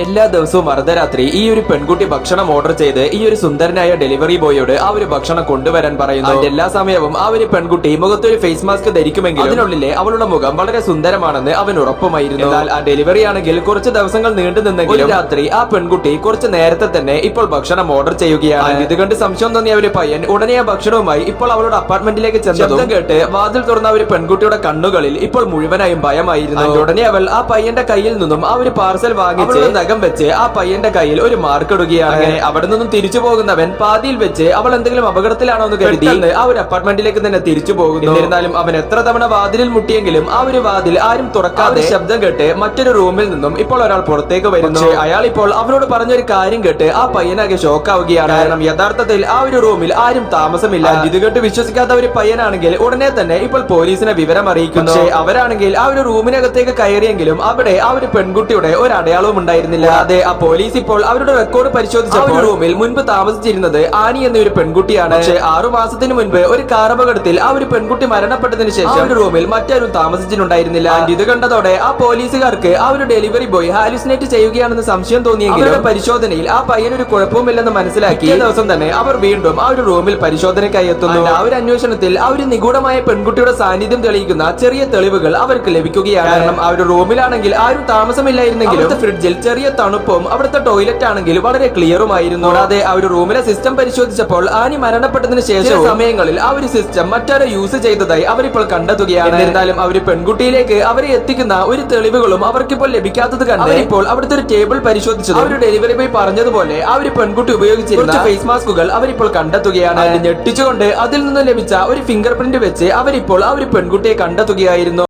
എല്ലാ ദിവസവും അർദ്ധരാത്രി ഈ ഒരു പെൺകുട്ടി ഭക്ഷണം ഓർഡർ ചെയ്ത് ഈ ഒരു സുന്ദരനായ ഡെലിവറി ബോയോട് ആ ഒരു ഭക്ഷണം കൊണ്ടുവരാൻ പറയുന്നു. എല്ലാ സമയവും ആ ഒരു പെൺകുട്ടി മുഖത്തൊരു ഫേസ് മാസ്ക് ധരിക്കുമെങ്കിൽ അതിനുള്ളിലെ അവളുടെ മുഖം വളരെ സുന്ദരമാണെന്ന് അവൻ ഉറപ്പുമായിരുന്നു. എന്നാൽ ആ ഡെലിവറി ആണെങ്കിൽ കുറച്ച് ദിവസങ്ങൾ നീണ്ടു നിന്നെങ്കിലും രാത്രി ആ പെൺകുട്ടി കുറച്ച് നേരത്തെ തന്നെ ഇപ്പോൾ ഭക്ഷണം ഓർഡർ ചെയ്യുകയാണ്. ഇത് കണ്ട് സംശയം തോന്നിയ ഒരു പയ്യൻ ഉടനെ ആ ഭക്ഷണവുമായി ഇപ്പോൾ അവളുടെ അപ്പാർട്ട്മെന്റിലേക്ക് ചെന്നതും കേട്ട് വാതിൽ തുറന്ന ഒരു പെൺകുട്ടിയുടെ കണ്ണുകളിൽ ഇപ്പോൾ മുഴുവനായും ഭയമായിരുന്നു. ഉടനെ അവൾ ആ പയ്യന്റെ കയ്യിൽ നിന്നും ആ ഒരു പാർസൽ വാങ്ങിച്ച് നഖം വെച്ച് ആ പയ്യന്റെ കയ്യിൽ ഒരു മാർക്ക് ഇടുകയാണ്. അങ്ങനെ അവിടെ നിന്നും തിരിച്ചു പോകുന്നവൻ പാതിയിൽ വെച്ച് അവൾ എന്തെങ്കിലും അപകടത്തിലാണോ എന്ന് കരുതി ആ ഒരു അപ്പാർട്ട്മെന്റിലേക്ക് തന്നെ തിരിച്ചു പോകുന്നു. എന്നിരുന്നാലും അവൻ എത്ര തവണ വാതിലിൽ മുട്ടിയെങ്കിലും ആ ഒരു വാതിൽ ആരും തുറക്കാതെ ശബ്ദം കേട്ട് മറ്റൊരു റൂമിൽ നിന്നും ഇപ്പോൾ ഒരാൾ പുറത്തേക്ക് വരുന്നു. അയാൾ ഇപ്പോൾ അവനോട് പറഞ്ഞൊരു കാര്യം കേട്ട് ആ പയ്യനാകെ ഷോക്കാവുകയാണ്. കാരണം യഥാർത്ഥത്തിൽ ആ ഒരു റൂമിൽ ആരും താമസമില്ല. ഇത് കേട്ട് വിശ്വസിക്കാത്ത ഒരു പയ്യനാണെങ്കിൽ ഉടനെ തന്നെ ഇപ്പോൾ പോലീസിനെ വിവരം അറിയിക്കുന്നു. പക്ഷേ അവരാണെങ്കിൽ ആ ഒരു റൂമിനകത്തേക്ക് കയറിയെങ്കിലും അവിടെ ആ ഒരു പെൺകുട്ടിയുടെ ഒരു അടയാളവും ഉണ്ടായിരുന്നില്ല. അതെ, ആ പോലീസ് ഇപ്പോൾ അവരുടെ റെക്കോർഡ് പരിശോധിച്ചപ്പോൾ റൂമിൽ മുൻപ് താമസിച്ചിരുന്നത് ആനി എന്ന ഒരു പെൺകുട്ടിയാണ്. പക്ഷേ 6 മാസത്തിന് മുൻപ് ഒരു കാർ അപകടത്തിൽ ആ ഒരു പെൺകുട്ടി മരണപ്പെട്ടതിന് ശേഷം ഒരു റൂമിൽ മറ്റാരും താമസിച്ചിട്ടുണ്ടായിരുന്നില്ല. ഇത് കണ്ടതോടെ ആ പോലീസുകാർക്ക് ആ ഒരു ഡെലിവറി ബോയ് ഹാലുസിനേറ്റ് ചെയ്യുകയാണെന്ന് സംശയം തോന്നിയെങ്കിലും പരിശോധനയിൽ ആ പയ്യനൊരു കുഴപ്പവുമില്ലെന്ന് മനസ്സിലാക്കി ദിവസം തന്നെ അവർ വീണ്ടും ആ ഒരു റൂമിൽ പരിശോധനയ്ക്കായി എത്തുന്നു. ആ ഒരു അന്വേഷണത്തിൽ ആ ഒരു നിഗൂഢമായ പെൺകുട്ടിയുടെ സാന്നിധ്യം തെളിയിക്കുന്ന ചെറിയ തെളിവുകൾ അവർക്ക് ലഭിക്കുകയാണ്. കാരണം ആ ഒരു റൂമിലാണെങ്കിൽ ആരും താമസമില്ലായിരുന്നെങ്കിലും ഫ്രിഡ്ജിൽ ചെറിയ തണുപ്പും അവിടുത്തെ ടോയ്ലറ്റ് ആണെങ്കിൽ വളരെ ക്ലിയറുമായിരുന്നു. കൂടാതെ ആ ഒരു റൂമിലെ സിസ്റ്റം പരിശോധിച്ചപ്പോൾ ആനി മരണപ്പെട്ടതിന് ശേഷം സമയങ്ങളിൽ ആ ഒരു സിസ്റ്റം മറ്റാരോ യൂസ് ചെയ്തതായി അവരിപ്പോൾ കണ്ടെത്തുകയാണ്. എന്നിരുന്നാലും ആ ഒരു പെൺകുട്ടിയിലേക്ക് അവരെ എത്തിക്കുന്ന ഒരു തെളിവുകളും അവർക്കിപ്പോൾ ലഭിക്കാത്തത് കണ്ട് ഇപ്പോൾ അവിടുത്തെ ഒരു ടേബിൾ പരിശോധിച്ചത് ആ ഒരു ഡെലിവറി ബോയ് പറഞ്ഞതുപോലെ ആ ഒരു പെൺകുട്ടി ഉപയോഗിച്ചിരുന്ന ഫേസ് മാസ്കുകൾ അവരിപ്പോൾ കണ്ടെത്തുകയാണ്. ഞെട്ടിച്ചുകൊണ്ട് അതിൽ നിന്ന് ലഭിച്ച ഒരു ഫിംഗർ പ്രിന്റ് വെച്ച് അവരിപ്പോൾ ആ ഒരു പെൺകുട്ടിയെ കണ്ടെത്തുകയായിരുന്നു.